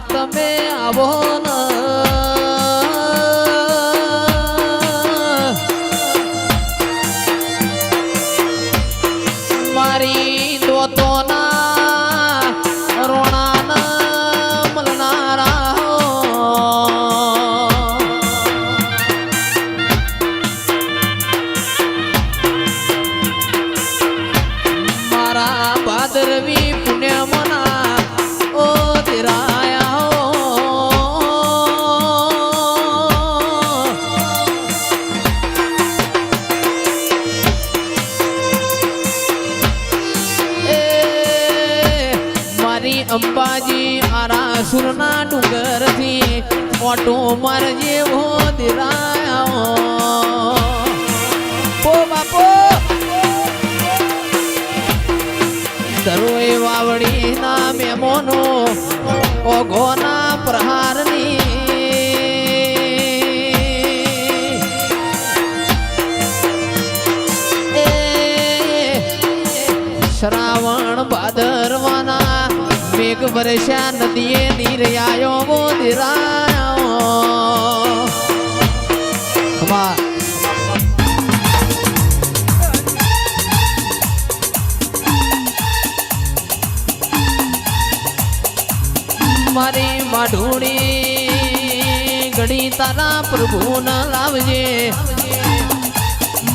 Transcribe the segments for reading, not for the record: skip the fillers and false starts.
તમે આવો ન મારી દોતોના રોણાના મલનારા મારા ભાદરવી પુણ્યમના ઓ તેરાયા મારી અંબાજી આરાસુરના ડુંગરથી ઓટો માર જેવો દેરાયા ઓ બાપો દરોય વાવડી ના મેમોનો ઓઘોના પ્રહારની શ્રાવણ ભાદરવાના મેઘ વર્ષા નદીએ નીર આયો મોદરાયો મારી માઢુડી ઘડી તારા પ્રભુ ન લાવજે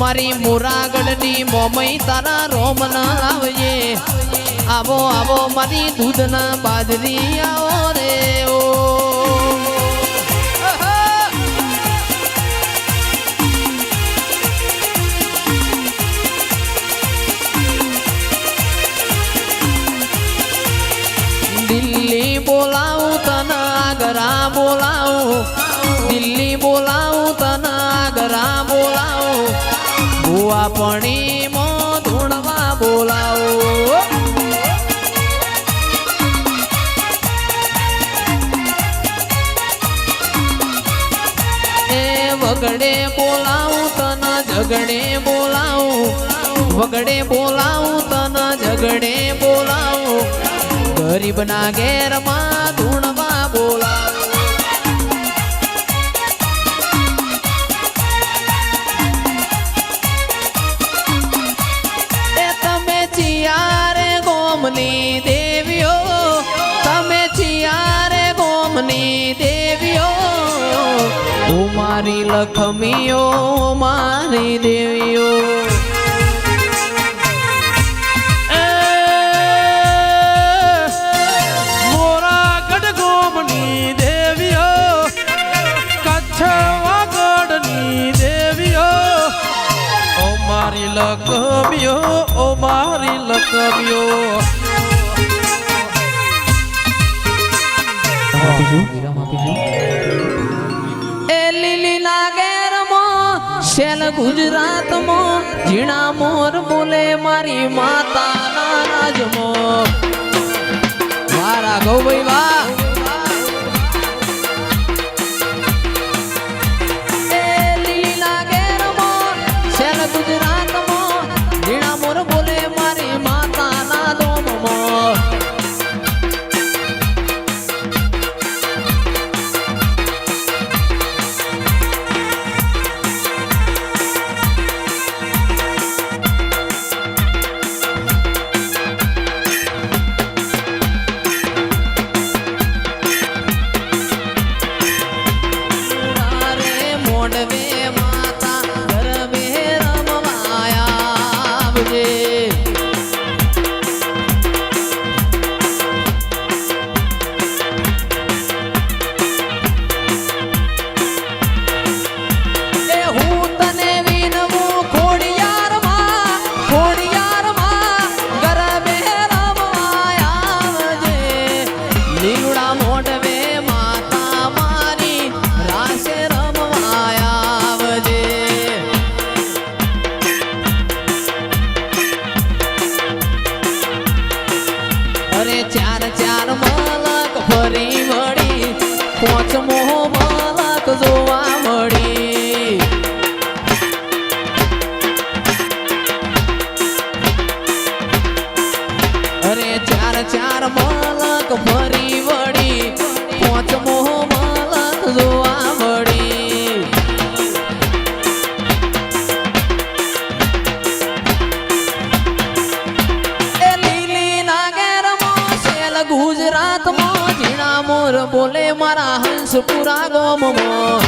મારી મોરાગઢની મોમઈ તારા રોમ ન લાવજે આવો આવો મારી દૂધના બાજરી આવો રે ઓ દિલ્હી બોલાવું તને આગરા બોલાવું દિલ્હી બોલાવું તને આગરા બોલાવું ભુવા પણી મો ધૂણવા બોલાવું એ વગડે બોલાવું તને ઝગડે બોલાવું વગડે બોલાવું તને ઝગડે બોલાવું ગરીબ ના ઘેર માં ધૂણવા બોલાવું એ તમે ચિયારે ગોમની દેવીઓ તમે ચિયારે ગોમની દેવીઓ ઓ મારી લખમીઓ મારી દેવીઓ લકમ્યો ઓ મારી લકમ્યો એ લીલી નાગેરમાં શેલ ગુજરાતમાં ઝીણા મોર બોલે મારી માતાના રાજમાં મારા ગૌભાઈ વાહ ગુજરાતમાં ઝીણા મોર બોલે મારી માતાના દોમમાં મોડવે માતા ગરબે ચાર ચાર મલક ફરી વળી ગુજરાતમાં ઝીણા મોર બોલે મારા હંસપુરા ગોમમાં